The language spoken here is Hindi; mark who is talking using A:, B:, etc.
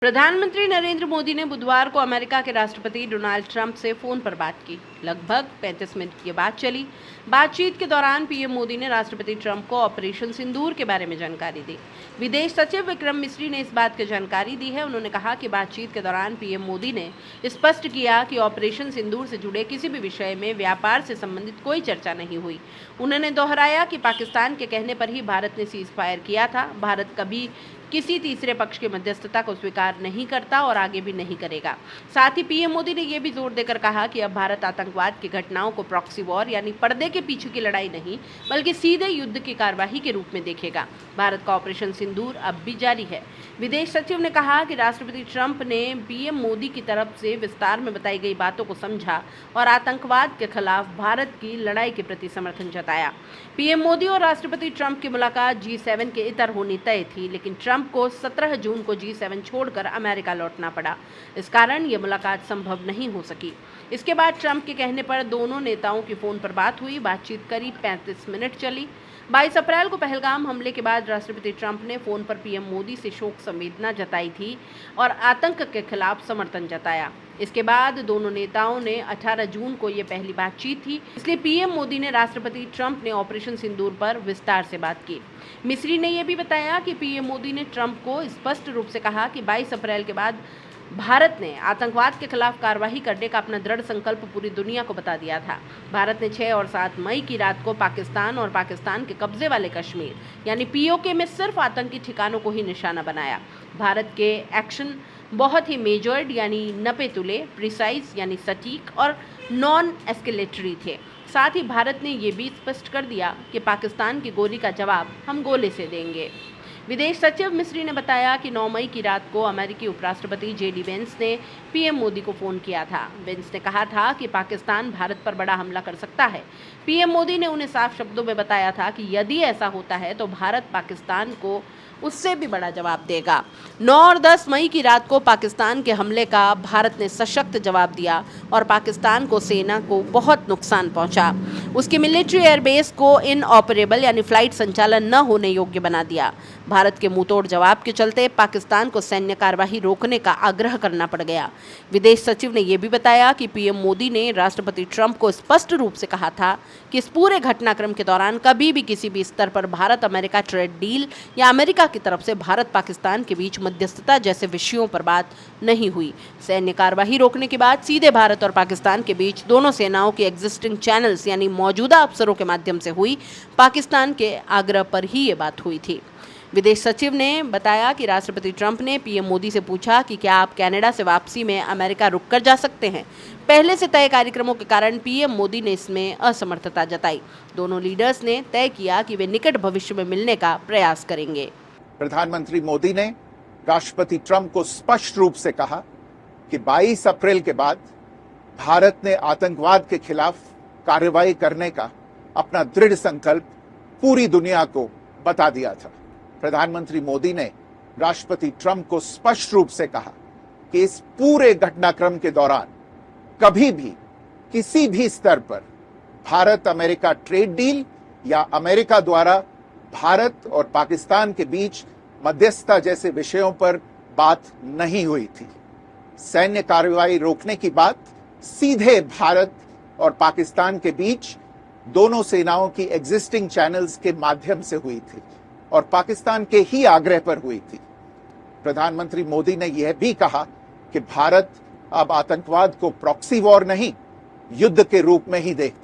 A: प्रधानमंत्री नरेंद्र मोदी ने बुधवार को अमेरिका के राष्ट्रपति डोनाल्ड ट्रंप से फोन पर बात की। लगभग 35 मिनट की बात चली। बातचीत के दौरान पीएम मोदी ने राष्ट्रपति ट्रंप को ऑपरेशन सिंदूर के बारे में जानकारी दी। विदेश सचिव विक्रम मिस्री ने इस बात की जानकारी दी है। उन्होंने कहा कि बातचीत के दौरान पीएम मोदी ने स्पष्ट किया कि ऑपरेशन सिंदूर से जुड़े किसी भी विषय में व्यापार से संबंधित कोई चर्चा नहीं हुई। उन्होंने दोहराया कि पाकिस्तान के कहने पर ही भारत ने सीज फायर किया था। भारत कभी किसी तीसरे पक्ष की मध्यस्थता को स्वीकार नहीं करता और आगे भी नहीं करेगा। साथ ही पीएम मोदी ने यह भी जोर देकर कहा कि अब भारत आतंकवाद की घटनाओं को प्रॉक्सी वॉर यानी पर्दे के पीछे की लड़ाई नहीं बल्कि सीधे युद्ध की कार्यवाही के रूप में देखेगा। भारत का ऑपरेशन सिंदूर अब भी जारी है। विदेश सचिव ने कहा कि राष्ट्रपति ट्रंप ने पीएम मोदी की तरफ से विस्तार में बताई गई बातों को समझा और आतंकवाद के खिलाफ भारत की लड़ाई के प्रति समर्थन जताया। पीएम मोदी और राष्ट्रपति ट्रंप की मुलाकात G7 के इतर होनी तय थी, लेकिन ट्रंप को 17 जून को G7 छोड़कर अमेरिका लौटना पड़ा। इस कारण यह मुलाकात संभव नहीं हो सकी। इसके बाद ट्रंप के कहने पर दोनों नेताओं की फोन पर बात हुई। बातचीत करीब 35 मिनट चली। 22 अप्रैल को पहलगाम हमले के बाद राष्ट्रपति ट्रंप ने फोन पर पीएम मोदी से शोक संवेदना जताई थी और आतंक के खिलाफ समर्थन जताया। इसके बाद दोनों नेताओं ने 18 जून को यह पहली बातचीत थी, इसलिए पीएम मोदी ने राष्ट्रपति ट्रंप ने ऑपरेशन सिंदूर पर विस्तार से बात की। मिस्री ने यह भी बताया कि पीएम मोदी ने ट्रंप को स्पष्ट रूप से कहा कि 22 अप्रैल के बाद भारत ने आतंकवाद के खिलाफ कार्रवाई करने का अपना दृढ़ संकल्प पूरी दुनिया को बता दिया था। भारत ने 6 और 7 मई की रात को पाकिस्तान और पाकिस्तान के कब्जे वाले कश्मीर यानी POK में सिर्फ आतंकी ठिकानों को ही निशाना बनाया। भारत के एक्शन बहुत ही मेजर्ड यानी नपे तुले, प्रिसाइज यानी सटीक और नॉन एस्केलेटरी थे। साथ ही भारत ने यह भी स्पष्ट कर दिया कि पाकिस्तान की गोली का जवाब हम गोले से देंगे। विदेश सचिव मिस्री ने बताया कि 9 मई की रात को अमेरिकी उपराष्ट्रपति JD वेंस ने पीएम मोदी को फोन किया था। वेंस ने कहा था कि पाकिस्तान भारत पर बड़ा हमला कर सकता है। पीएम मोदी ने उन्हें साफ शब्दों में बताया था कि यदि ऐसा होता है तो भारत पाकिस्तान को उससे भी बड़ा जवाब देगा। 9 और 10 मई की रात को पाकिस्तान के हमले का भारत ने सशक्त जवाब दिया और पाकिस्तान को सेना को बहुत नुकसान पहुंचा। उसके मिलिट्री एयरबेस को इनऑपरेबल यानी फ्लाइट संचालन न होने योग्य बना दिया। भारत के मुंहतोड़ जवाब के चलते पाकिस्तान को सैन्य कार्यवाही रोकने का आग्रह करना पड़ गया। विदेश सचिव ने यह भी बताया कि पीएम मोदी ने राष्ट्रपति ट्रंप को स्पष्ट रूप से कहा था कि इस पूरे घटनाक्रम के दौरान कभी भी किसी भी स्तर पर भारत अमेरिका ट्रेड डील या अमेरिका की तरफ से भारत पाकिस्तान के बीच मध्यस्थता जैसे विषयों पर बात नहीं हुई। सैन्य कार्यवाही रोकने के बाद सीधे भारत और पाकिस्तान के बीच दोनों सेनाओं के एग्जिस्टिंग चैनल्स यानी मौजूदा अफसरों के माध्यम से हुई। पाकिस्तान के आग्रह पर ही ये बात हुई थी। विदेश सचिव ने बताया कि राष्ट्रपति ट्रंप ने पीएम मोदी से पूछा कि क्या आप कनाडा से वापसी में अमेरिका रुककर जा सकते हैं। पहले से तय कार्यक्रमों के कारण पीएम मोदी ने इसमें असमर्थता जताई। दोनों लीडर्स ने तय किया कि वे निकट भविष्य में मिलने का प्रयास करेंगे।
B: प्रधानमंत्री मोदी ने राष्ट्रपति ट्रंप को स्पष्ट रूप से कहा कि 22 अप्रैल के बाद भारत ने आतंकवाद के खिलाफ कार्रवाई करने का अपना दृढ़ संकल्प पूरी दुनिया को बता दिया था। प्रधानमंत्री मोदी ने राष्ट्रपति ट्रंप को स्पष्ट रूप से कहा कि इस पूरे घटनाक्रम के दौरान कभी भी किसी भी स्तर पर भारत अमेरिका ट्रेड डील या अमेरिका द्वारा भारत और पाकिस्तान के बीच मध्यस्थता जैसे विषयों पर बात नहीं हुई थी। सैन्य कार्रवाई रोकने की बात सीधे भारत और पाकिस्तान के बीच दोनों सेनाओं की एग्जिस्टिंग चैनल्स के माध्यम से हुई थी और पाकिस्तान के ही आग्रह पर हुई थी। प्रधानमंत्री मोदी ने यह भी कहा कि भारत अब आतंकवाद को प्रॉक्सी वॉर नहीं, युद्ध के रूप में ही देखता है।